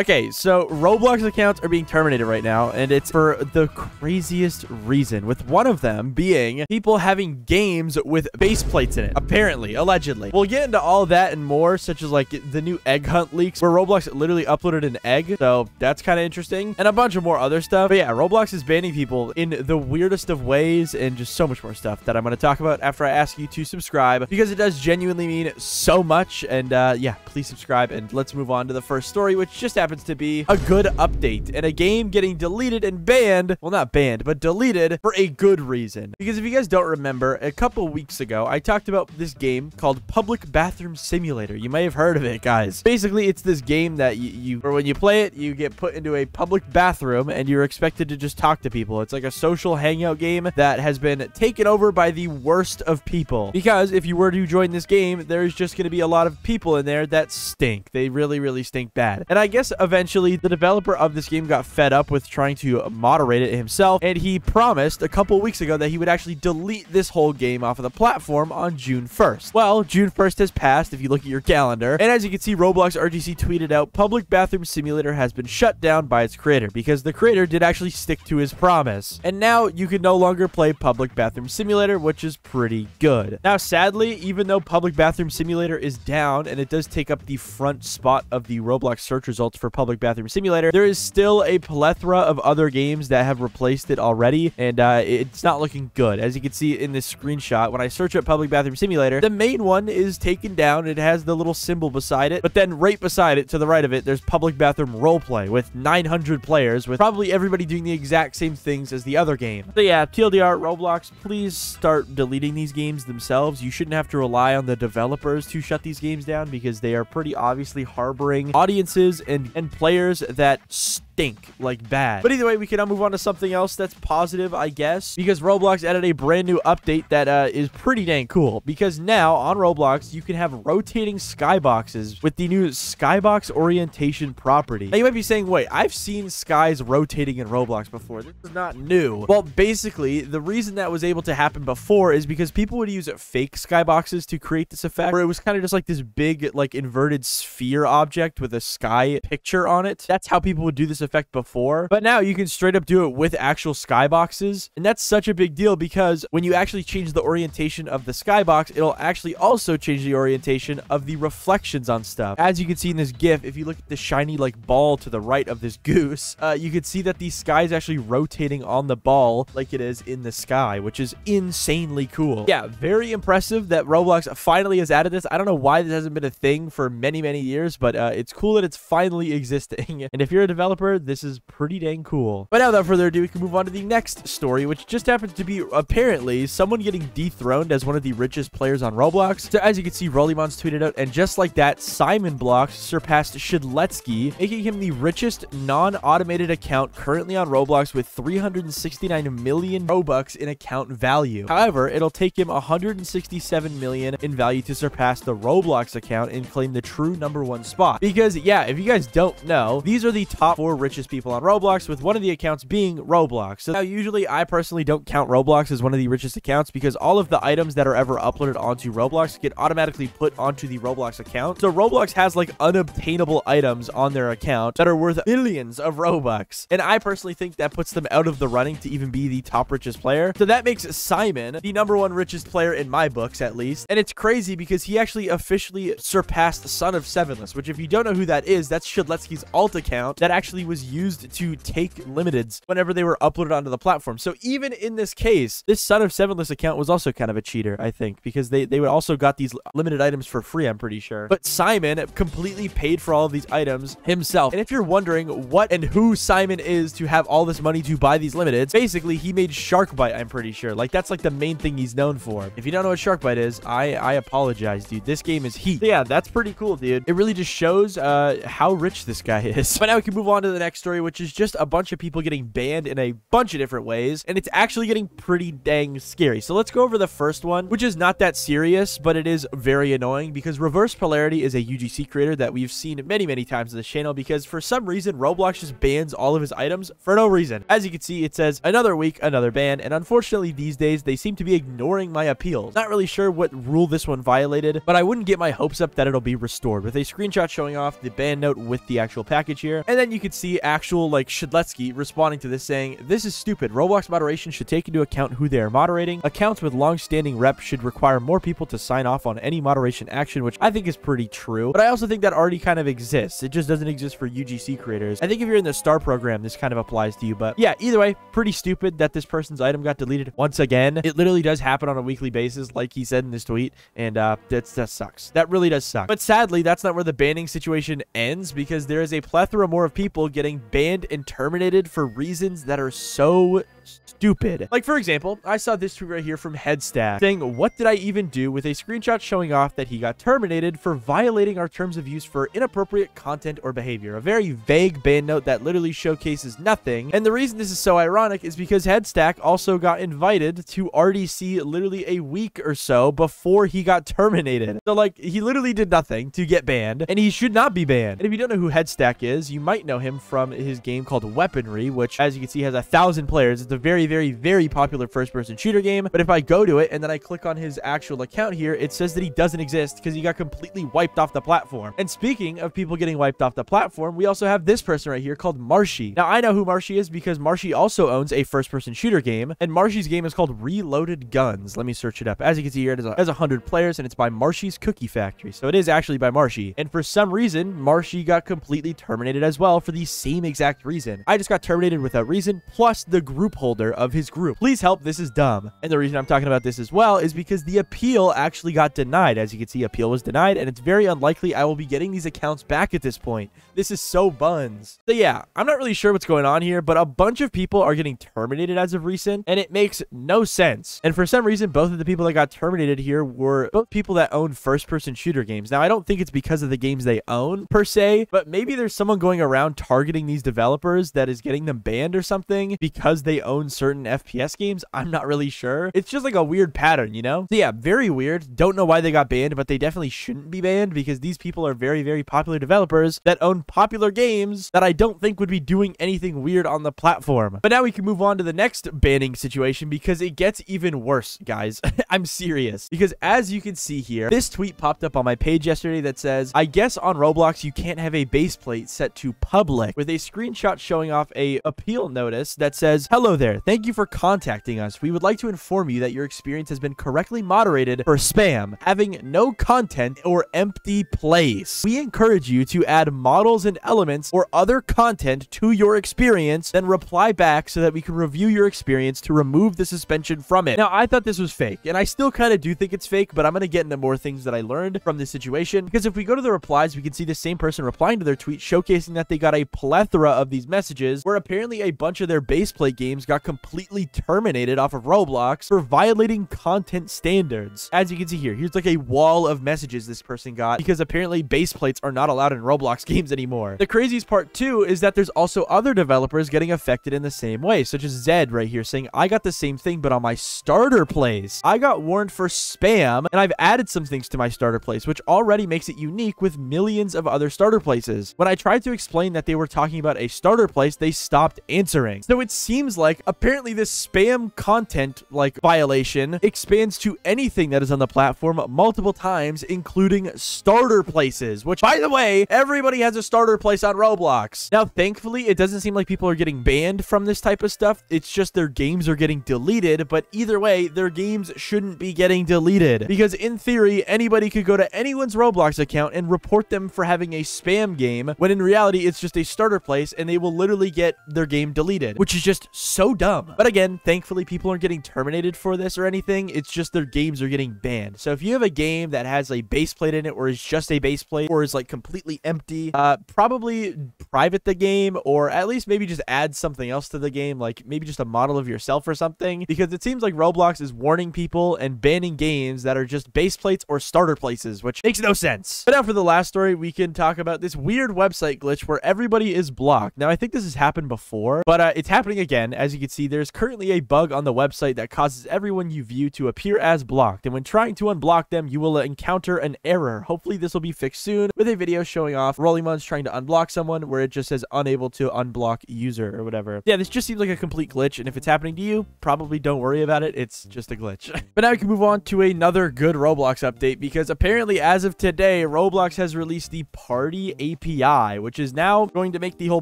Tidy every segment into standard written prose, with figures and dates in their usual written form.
Okay, so Roblox accounts are being terminated right now, and it's for the craziest reason, with one of them being people having games with base plates in it, apparently, allegedly. We'll get into all that and more, such as like the new egg hunt leaks, where Roblox literally uploaded an egg, so that's kind of interesting, and a bunch of more other stuff. But yeah, Roblox is banning people in the weirdest of ways, and just so much more stuff that I'm going to talk about after I ask you to subscribe, because it does genuinely mean so much. And yeah, please subscribe, and let's move on to the first story, which just happens to be a good update and a game getting deleted and banned. Well, not banned, but deleted for a good reason. Because if you guys don't remember, a couple weeks ago, I talked about this game called Public Bathroom Simulator. You may have heard of it, guys. Basically, it's this game that or when you play it, you get put into a public bathroom and you're expected to just talk to people. It's like a social hangout game that has been taken over by the worst of people. Because if you were to join this game, there's just going to be a lot of people in there that stink. They really, really stink bad. And I guess eventually the developer of this game got fed up with trying to moderate it himself, and he promised a couple weeks ago that he would actually delete this whole game off of the platform on June 1st. Well, June 1st has passed if you look at your calendar, and as you can see, Roblox RGC tweeted out, Public Bathroom Simulator has been shut down by its creator, because the creator did actually stick to his promise. And now you can no longer play Public Bathroom Simulator, which is pretty good. Now, sadly, even though Public Bathroom Simulator is down, and it does take up the front spot of the Roblox search results for Public Bathroom Simulator, there is still a plethora of other games that have replaced it already, and it's not looking good. As you can see in this screenshot, when I search up Public Bathroom Simulator, the main one is taken down. It has the little symbol beside it, but then right beside it, to the right of it, there's Public Bathroom Roleplay with 900 players, with probably everybody doing the exact same things as the other game. So yeah, TLDR, Roblox, please start deleting these games themselves. You shouldn't have to rely on the developers to shut these games down, because they are pretty obviously harboring audiences and players that stink like bad. But either way, we can now move on to something else that's positive, I guess, because Roblox added a brand new update that is pretty dang cool, because now on Roblox you can have rotating skyboxes with the new Skybox orientation property. Now you might be saying, wait, I've seen skies rotating in Roblox before. This is not new. Well, basically, the reason that was able to happen before is because people would use fake skyboxes to create this effect, where it was kind of just like this big, like, inverted sphere object with a sky picture on it. That's how people would do this effect before. But now you can straight up do it with actual skyboxes, and that's such a big deal, because when you actually change the orientation of the skybox, it'll actually also change the orientation of the reflections on stuff. As you can see in this GIF, if you look at the shiny like ball to the right of this goose, you can see that the sky is actually rotating on the ball like it is in the sky, which is insanely cool. Yeah, very impressive that Roblox finally has added this. I don't know why this hasn't been a thing for many, many years, but it's cool that it's finally existing. And if you're a developer, this is pretty dang cool. But now, without further ado, we can move on to the next story, which just happens to be apparently someone getting dethroned as one of the richest players on Roblox. So as you can see, Rollymons tweeted out, and just like that, Simon Blocks surpassed Shidletsky, making him the richest non-automated account currently on Roblox with 369 million Robux in account value. However, it'll take him 167 million in value to surpass the Roblox account and claim the true #1 spot. Because yeah, if you guys don't know, these are the top 4 richest people on Roblox, with one of the accounts being Roblox. So now, usually I personally don't count Roblox as one of the richest accounts, because all of the items that are ever uploaded onto Roblox get automatically put onto the Roblox account. So Roblox has like unobtainable items on their account that are worth billions of Robux, and I personally think that puts them out of the running to even be the top richest player. So that makes Simon the #1 richest player in my books, at least. And it's crazy because he actually officially surpassed Son of Sevenless, which, if you don't know who that is, that's Shidletsky's alt account that actually was used to take limiteds whenever they were uploaded onto the platform. So even in this case, this Son of Sevenless account was also kind of a cheater, I think, because they would also got these limited items for free, I'm pretty sure. But Simon completely paid for all of these items himself. And if you're wondering what and who Simon is to have all this money to buy these limiteds, basically he made Sharkbite, I'm pretty sure. Like, that's like the main thing he's known for. If you don't know what Sharkbite is, I apologize, dude. This game is heat. So yeah, that's pretty cool, dude. It really just shows how rich this guy is. But now we can move on to the next story, which is just a bunch of people getting banned in a bunch of different ways, and it's actually getting pretty dang scary. So let's go over the first one, which is not that serious, but it is very annoying because Reverse Polarity is a UGC creator that we've seen many times on this channel because for some reason Roblox just bans all of his items for no reason. As you can see, it says another week, another ban, and unfortunately these days they seem to be ignoring my appeals. Not really sure what rule this one violated, but I wouldn't get my hopes up that it'll be restored, with a screenshot showing off the ban note with the actual package here. And then you could see actual like Shedletsky responding to this saying, "This is stupid. Roblox moderation should take into account who they are moderating. Accounts with long-standing reps should require more people to sign off on any moderation action," which I think is pretty true, but I also think that already kind of exists. It just doesn't exist for UGC creators. I think if you're in the STAR program, this kind of applies to you, but yeah, either way, pretty stupid that this person's item got deleted once again. It literally does happen on a weekly basis, like he said in this tweet, and that sucks. That really does suck. But sadly, that's not where the banning situation ends, because there is a plethora more of people getting banned and terminated for reasons that are so stupid. Like, for example, I saw this tweet right here from Headstack saying, "What did I even do?" with a screenshot showing off that he got terminated for violating our terms of use for inappropriate content or behavior. A very vague ban note that literally showcases nothing. And the reason this is so ironic is because Headstack also got invited to RDC literally a week or so before he got terminated. So like, he literally did nothing to get banned, and he should not be banned. And if you don't know who Headstack is, you might know him from his game called Weaponry, which, as you can see, has 1,000 players. It's a very popular first-person shooter game. But if I go to it and then I click on his actual account here, it says that he doesn't exist because he got completely wiped off the platform. And speaking of people getting wiped off the platform, we also have this person right here called Marshy. Now, I know who Marshy is because Marshy also owns a first-person shooter game, and Marshy's game is called Reloaded Guns. Let me search it up. As you can see here, it has 100 players, and it's by Marshy's Cookie Factory. So it is actually by Marshy. And for some reason, Marshy got completely terminated as well for the same exact reason. I just got terminated without reason, plus the group holder of his group. Please help, this is dumb. And the reason I'm talking about this as well is because the appeal actually got denied. As you can see, appeal was denied, and it's very unlikely I will be getting these accounts back at this point. This is so buns. So yeah, I'm not really sure what's going on here, but a bunch of people are getting terminated as of recent, and it makes no sense. And for some reason, both of the people that got terminated here were both people that own first-person shooter games. Now, I don't think it's because of the games they own, per se, but maybe there's someone going around targeting these developers that is getting them banned or something because they own certain FPS games. I'm not really sure. It's just like a weird pattern, you know? So yeah, very weird. Don't know why they got banned, but they definitely shouldn't be banned because these people are very popular developers that own popular games that I don't think would be doing anything weird on the platform. But now we can move on to the next banning situation because it gets even worse, guys. I'm serious. Because as you can see here, this tweet popped up on my page yesterday that says, "I guess on Roblox you can't have a base plate set to public," with a screenshot showing off a appeal notice that says, "Hello there. Thank you for contacting us. We would like to inform you that your experience has been correctly moderated for spam, having no content or empty place. We encourage you to add models and elements or other content to your experience, then reply back so that we can review your experience to remove the suspension from it." Now, I thought this was fake, and I still kind of do think it's fake, but I'm going to get into more things that I learned from this situation, because if we go to the replies, we can see the same person replying to their tweet showcasing that they got a plethora of these messages where apparently a bunch of their base plate games got completely terminated off of Roblox for violating content standards. As you can see here, here's like a wall of messages this person got because apparently base plates are not allowed in Roblox games anymore. The craziest part too is that there's also other developers getting affected in the same way, such as Zed right here saying, "I got the same thing, but on my starter place. I got warned for spam, and I've added some things to my starter place, which already makes it unique with millions of other starter places. When I tried to explain that they were talking about a starter place, they stopped answering." So it seems like apparently this spam content like violation expands to anything that is on the platform multiple times, including starter places, which, by the way, everybody has a starter place on Roblox. Now, thankfully, it doesn't seem like people are getting banned from this type of stuff. It's just their games are getting deleted, but either way, their games shouldn't be getting deleted because in theory, anybody could go to anyone's Roblox account and report them for having a spam game, when in reality, it's just a starter place and they will literally get their game deleted, which is just so dumb. But again, thankfully, people aren't getting terminated for this or anything. It's just their games are getting banned. So if you have a game that has a base plate in it, or is just a base plate, or is like completely empty, probably private the game, or at least maybe just add something else to the game, like maybe just a model of yourself or something, because it seems like Roblox is warning people and banning games that are just base plates or starter places, which makes no sense. But now for the last story, we can talk about this weird website glitch where everybody is blocked. Now, I think this has happened before, but it's happening again. As you can see, there's currently a bug on the website that causes everyone you view to appear as blocked, and when trying to unblock them, you will encounter an error. Hopefully, this will be fixed soon with a video showing off Rollymon's trying to unblock someone where it just says unable to unblock user or whatever. Yeah, this just seems like a complete glitch, and if it's happening to you, probably don't worry about it. It's just a glitch. But now we can move on to another good Roblox update, because apparently as of today, Roblox has released the Party API, which is now going to make the whole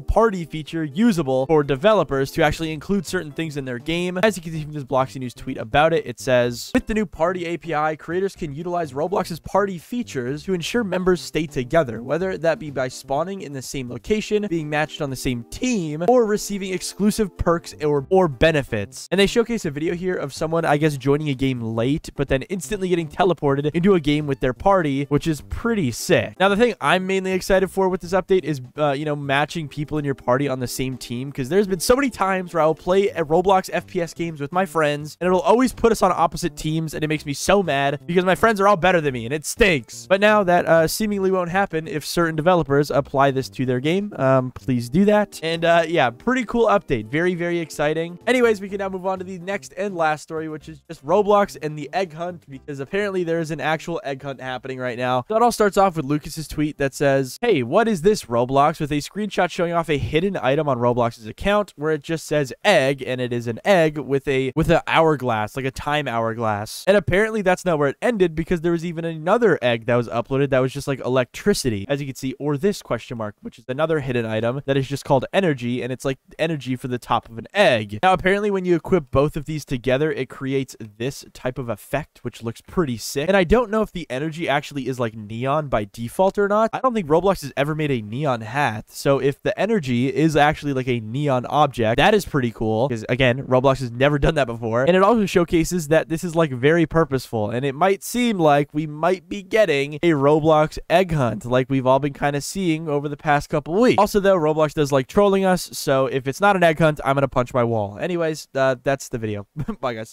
party feature usable for developers to actually include certain things in their game. As you can see from this Bloxy News tweet about it, it says, with the new Party API, creators can utilize Roblox's party features to ensure members stay together, whether that be by spawning in the same location, being matched on the same team, or receiving exclusive perks or benefits. And they showcase a video here of someone, I guess, joining a game late, but then instantly getting teleported into a game with their party, which is pretty sick. Now, the thing I'm mainly excited for with this update is, you know, matching people in your party on the same team, because there's been so many times where I'll play at Roblox FPS games with my friends, and it'll always put us on opposite teams, and it makes me so mad because my friends are all better than me, and it stinks. But now that seemingly won't happen if certain developers apply this to their game. Please do that. And yeah, pretty cool update. Very, very exciting. Anyways, we can now move on to the next and last story, which is just Roblox and the egg hunt, because apparently there is an actual egg hunt happening right now. So it all starts off with Lucas's tweet that says, hey, what is this, Roblox? With a screenshot showing off a hidden item on Roblox's account where it just says egg, and it is an egg with an hourglass, like a time hourglass. And apparently that's not where it ended, because there was even another egg that was uploaded that was just like electricity, as you can see, or this question mark, which is another hidden item that is just called energy, and it's like energy for the top of an egg. Now, apparently when you equip both of these together, it creates this type of effect, which looks pretty sick. And I don't know if the energy actually is like neon by default or not. I don't think Roblox has ever made a neon hat. So if the energy is actually like a neon object, that is pretty cool, because again, Roblox has never done that before. And it also showcases that this is like very purposeful, and it might seem like we might be getting a Roblox egg hunt like we've all been kind of seeing over the past couple weeks. Also, though, Roblox does like trolling us, so if it's not an egg hunt, I'm gonna punch my wall. Anyways, that's the video. Bye, guys.